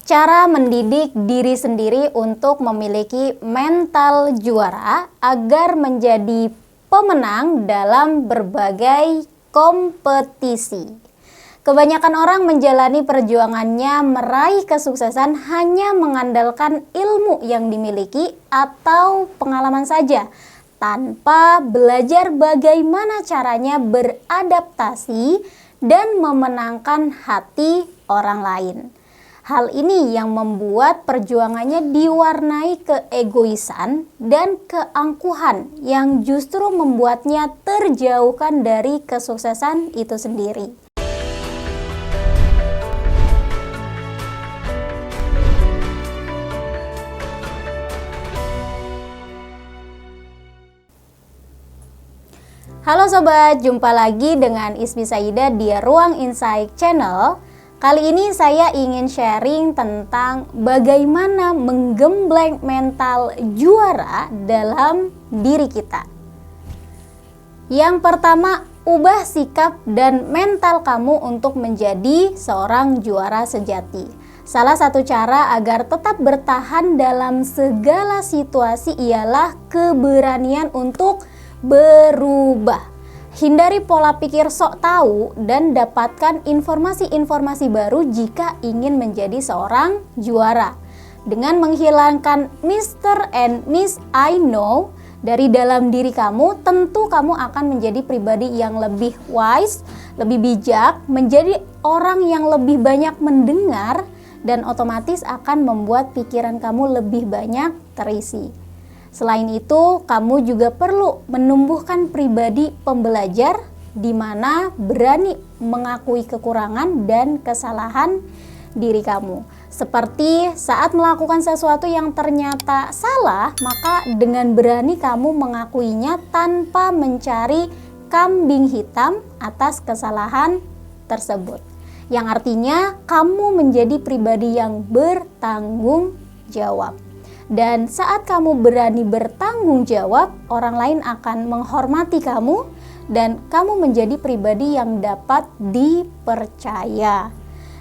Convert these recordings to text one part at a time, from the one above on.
Cara mendidik diri sendiri untuk memiliki mental juara agar menjadi pemenang dalam berbagai kompetisi. Kebanyakan orang menjalani perjuangannya meraih kesuksesan hanya mengandalkan ilmu yang dimiliki atau pengalaman saja, tanpa belajar bagaimana caranya beradaptasi dan memenangkan hati orang lain. Hal ini yang membuat perjuangannya diwarnai keegoisan dan keangkuhan yang justru membuatnya terjauhkan dari kesuksesan itu sendiri. Halo sobat, jumpa lagi dengan Ismi Saida di Ruang Insight Channel. Kali ini saya ingin sharing tentang bagaimana menggembleng mental juara dalam diri kita. Yang pertama, ubah sikap dan mental kamu untuk menjadi seorang juara sejati. Salah satu cara agar tetap bertahan dalam segala situasi ialah keberanian untuk berubah. Hindari pola pikir sok tahu dan dapatkan informasi-informasi baru jika ingin menjadi seorang juara. Dengan menghilangkan Mr. and Miss I know dari dalam diri kamu, tentu kamu akan menjadi pribadi yang lebih wise, lebih bijak, menjadi orang yang lebih banyak mendengar, dan otomatis akan membuat pikiran kamu lebih banyak terisi. Selain itu, kamu juga perlu menumbuhkan pribadi pembelajar di mana berani mengakui kekurangan dan kesalahan diri kamu. Seperti saat melakukan sesuatu yang ternyata salah, maka dengan berani kamu mengakuinya tanpa mencari kambing hitam atas kesalahan tersebut. Yang artinya kamu menjadi pribadi yang bertanggung jawab. Dan saat kamu berani bertanggung jawab, orang lain akan menghormati kamu dan kamu menjadi pribadi yang dapat dipercaya.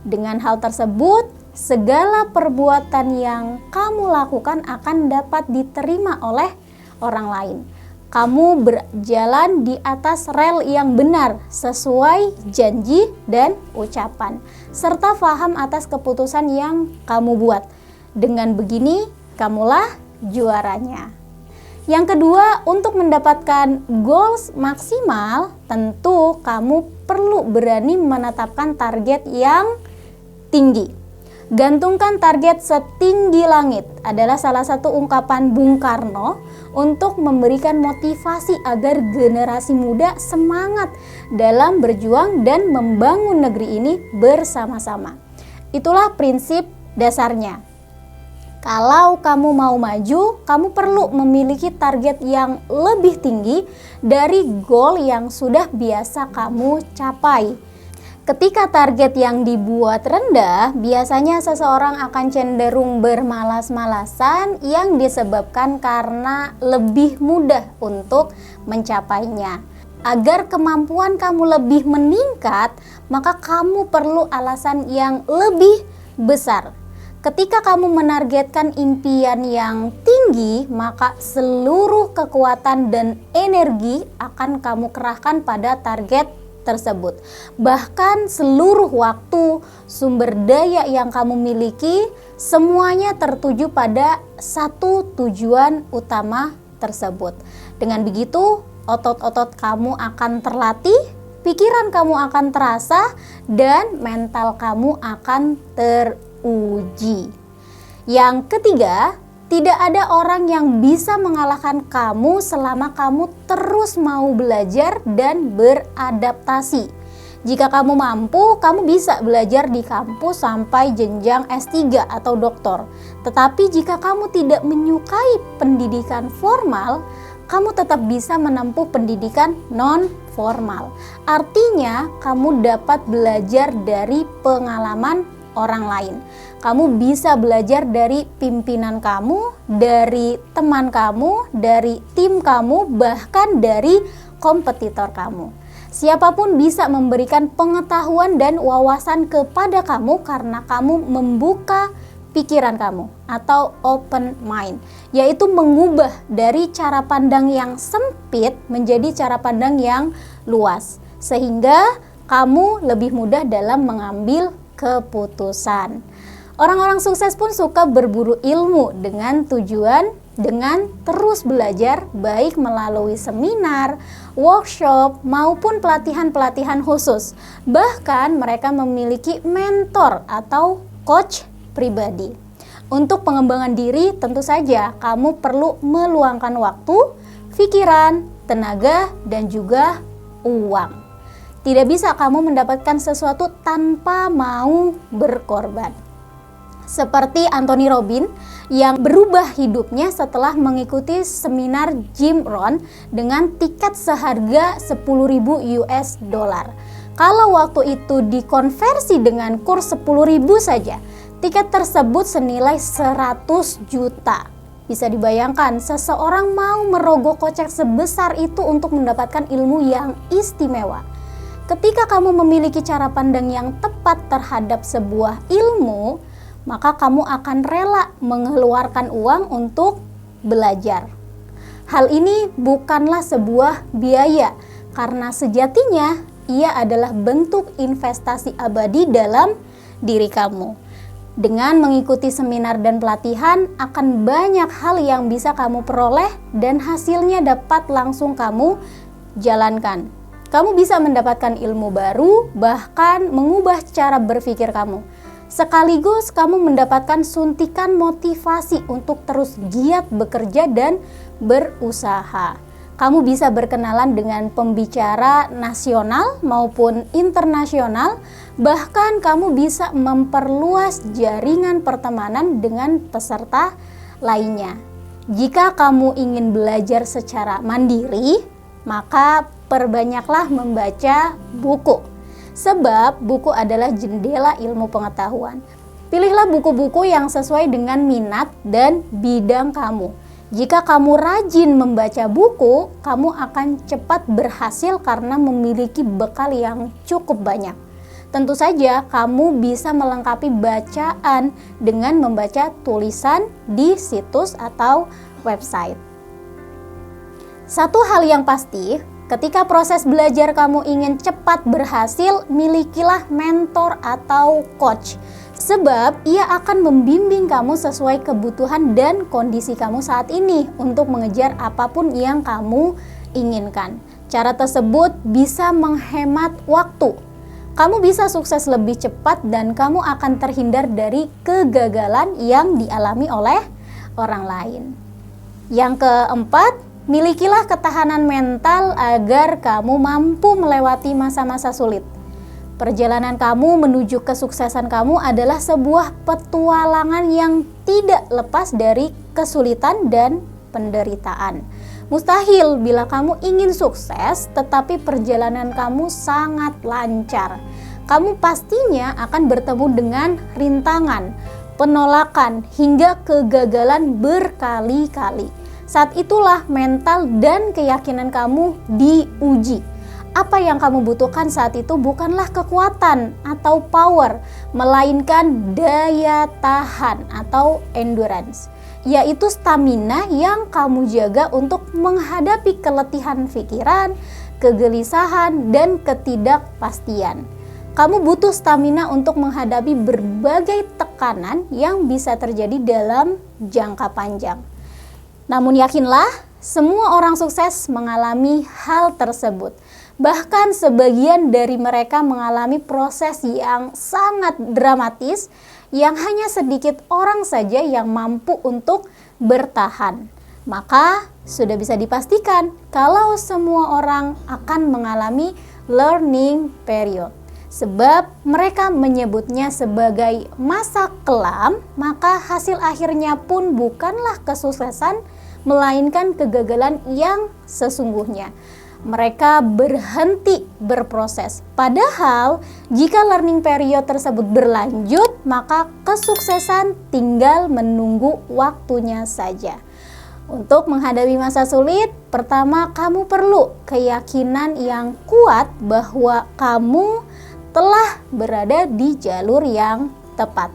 Dengan hal tersebut, segala perbuatan yang kamu lakukan akan dapat diterima oleh orang lain. Kamu berjalan di atas rel yang benar sesuai janji dan ucapan, serta paham atas keputusan yang kamu buat. Dengan begini, kamulah juaranya. Yang kedua, untuk mendapatkan goals maksimal, tentu kamu perlu berani menetapkan target yang tinggi. Gantungkan target setinggi langit adalah salah satu ungkapan Bung Karno untuk memberikan motivasi agar generasi muda semangat dalam berjuang dan membangun negeri ini bersama-sama. Itulah prinsip dasarnya. Kalau kamu mau maju, kamu perlu memiliki target yang lebih tinggi dari goal yang sudah biasa kamu capai. Ketika target yang dibuat rendah, biasanya seseorang akan cenderung bermalas-malasan yang disebabkan karena lebih mudah untuk mencapainya. Agar kemampuan kamu lebih meningkat, maka kamu perlu alasan yang lebih besar. Ketika kamu menargetkan impian yang tinggi, maka seluruh kekuatan dan energi akan kamu kerahkan pada target tersebut. Bahkan seluruh waktu, sumber daya yang kamu miliki, semuanya tertuju pada satu tujuan utama tersebut. Dengan begitu, otot-otot kamu akan terlatih, pikiran kamu akan terasa, dan mental kamu akan teruji. Yang ketiga, tidak ada orang yang bisa mengalahkan kamu selama kamu terus mau belajar dan beradaptasi. Jika kamu mampu, kamu bisa belajar di kampus sampai jenjang S3 atau doktor. Tetapi jika kamu tidak menyukai pendidikan formal, kamu tetap bisa menempuh pendidikan non-formal. Artinya, kamu dapat belajar dari pengalaman orang lain. Kamu bisa belajar dari pimpinan kamu, dari teman kamu, dari tim kamu, bahkan dari kompetitor kamu. Siapapun bisa memberikan pengetahuan dan wawasan kepada kamu karena kamu membuka pikiran kamu atau open mind, yaitu mengubah dari cara pandang yang sempit menjadi cara pandang yang luas, sehingga kamu lebih mudah dalam mengambil keputusan. Orang-orang sukses pun suka berburu ilmu dengan tujuan dengan terus belajar, baik melalui seminar, workshop, maupun pelatihan-pelatihan khusus. Bahkan mereka memiliki mentor atau coach pribadi. Untuk pengembangan diri, tentu saja kamu perlu meluangkan waktu, pikiran, tenaga, dan juga uang. Tidak bisa kamu mendapatkan sesuatu tanpa mau berkorban. Seperti Anthony Robbins yang berubah hidupnya setelah mengikuti seminar Jim Rohn dengan tiket seharga 10.000 US dollar. Kalau waktu itu dikonversi dengan kurs 10.000 saja, tiket tersebut senilai 100 juta. Bisa dibayangkan seseorang mau merogoh kocek sebesar itu untuk mendapatkan ilmu yang istimewa. Ketika kamu memiliki cara pandang yang tepat terhadap sebuah ilmu, maka kamu akan rela mengeluarkan uang untuk belajar. Hal ini bukanlah sebuah biaya, karena sejatinya ia adalah bentuk investasi abadi dalam diri kamu. Dengan mengikuti seminar dan pelatihan, akan banyak hal yang bisa kamu peroleh dan hasilnya dapat langsung kamu jalankan. Kamu bisa mendapatkan ilmu baru, bahkan mengubah cara berpikir kamu. Sekaligus kamu mendapatkan suntikan motivasi untuk terus giat bekerja dan berusaha. Kamu bisa berkenalan dengan pembicara nasional maupun internasional, bahkan kamu bisa memperluas jaringan pertemanan dengan peserta lainnya. Jika kamu ingin belajar secara mandiri, maka perbanyaklah membaca buku. Sebab buku adalah jendela ilmu pengetahuan. Pilihlah buku-buku yang sesuai dengan minat dan bidang kamu. Jika kamu rajin membaca buku, kamu akan cepat berhasil karena memiliki bekal yang cukup banyak. Tentu saja kamu bisa melengkapi bacaan dengan membaca tulisan di situs atau website. Satu hal yang pasti, ketika proses belajar kamu ingin cepat berhasil, milikilah mentor atau coach. Sebab ia akan membimbing kamu sesuai kebutuhan dan kondisi kamu saat ini untuk mengejar apapun yang kamu inginkan. Cara tersebut bisa menghemat waktu. Kamu bisa sukses lebih cepat dan kamu akan terhindar dari kegagalan yang dialami oleh orang lain. Yang keempat, milikilah ketahanan mental agar kamu mampu melewati masa-masa sulit. Perjalanan kamu menuju kesuksesan kamu adalah sebuah petualangan yang tidak lepas dari kesulitan dan penderitaan. Mustahil bila kamu ingin sukses tetapi perjalanan kamu sangat lancar. Kamu pastinya akan bertemu dengan rintangan, penolakan, hingga kegagalan berkali-kali. Saat itulah mental dan keyakinan kamu diuji. Apa yang kamu butuhkan saat itu bukanlah kekuatan atau power, melainkan daya tahan atau endurance, yaitu stamina yang kamu jaga untuk menghadapi keletihan pikiran, kegelisahan, dan ketidakpastian. Kamu butuh stamina untuk menghadapi berbagai tekanan yang bisa terjadi dalam jangka panjang. Namun yakinlah, semua orang sukses mengalami hal tersebut. Bahkan sebagian dari mereka mengalami proses yang sangat dramatis yang hanya sedikit orang saja yang mampu untuk bertahan. Maka sudah bisa dipastikan kalau semua orang akan mengalami learning period. Sebab mereka menyebutnya sebagai masa kelam, maka hasil akhirnya pun bukanlah kesuksesan, melainkan kegagalan yang sesungguhnya. Mereka berhenti berproses. Padahal jika learning period tersebut berlanjut, maka kesuksesan tinggal menunggu waktunya saja. Untuk menghadapi masa sulit, Pertama, kamu perlu keyakinan yang kuat bahwa kamu telah berada di jalur yang tepat.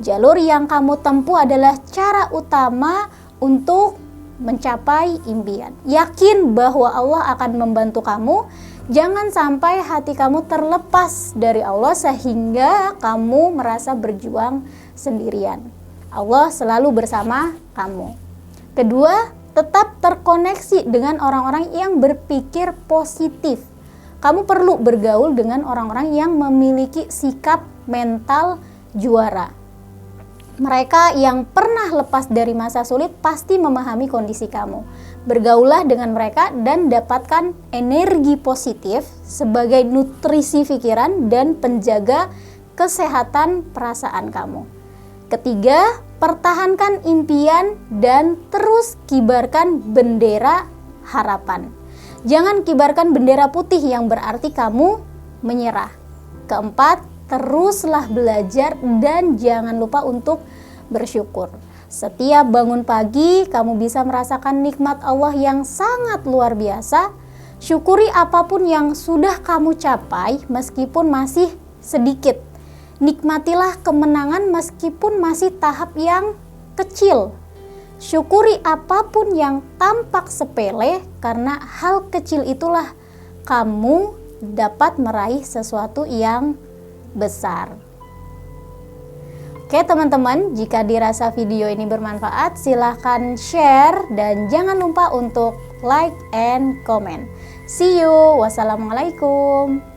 Jalur yang kamu tempuh adalah cara utama untuk mencapai impian. Yakin bahwa Allah akan membantu kamu. Jangan sampai hati kamu terlepas dari Allah sehingga kamu merasa berjuang sendirian. Allah selalu bersama kamu. Kedua, tetap terkoneksi dengan orang-orang yang berpikir positif. Kamu perlu bergaul dengan orang-orang yang memiliki sikap mental juara. Mereka yang pernah lepas dari masa sulit pasti memahami kondisi kamu. Bergaulah dengan mereka dan dapatkan energi positif sebagai nutrisi pikiran dan penjaga kesehatan perasaan kamu. Ketiga, pertahankan impian dan terus kibarkan bendera harapan. Jangan kibarkan bendera putih yang berarti kamu menyerah. Keempat, teruslah belajar dan jangan lupa untuk bersyukur. Setiap bangun pagi, kamu bisa merasakan nikmat Allah yang sangat luar biasa. Syukuri apapun yang sudah kamu capai meskipun masih sedikit. Nikmatilah kemenangan meskipun masih tahap yang kecil. Syukuri apapun yang tampak sepele karena hal kecil itulah kamu dapat meraih sesuatu yang besar. Oke teman-teman, jika dirasa video ini bermanfaat, silahkan share dan jangan lupa untuk like and comment. See you. Wassalamualaikum.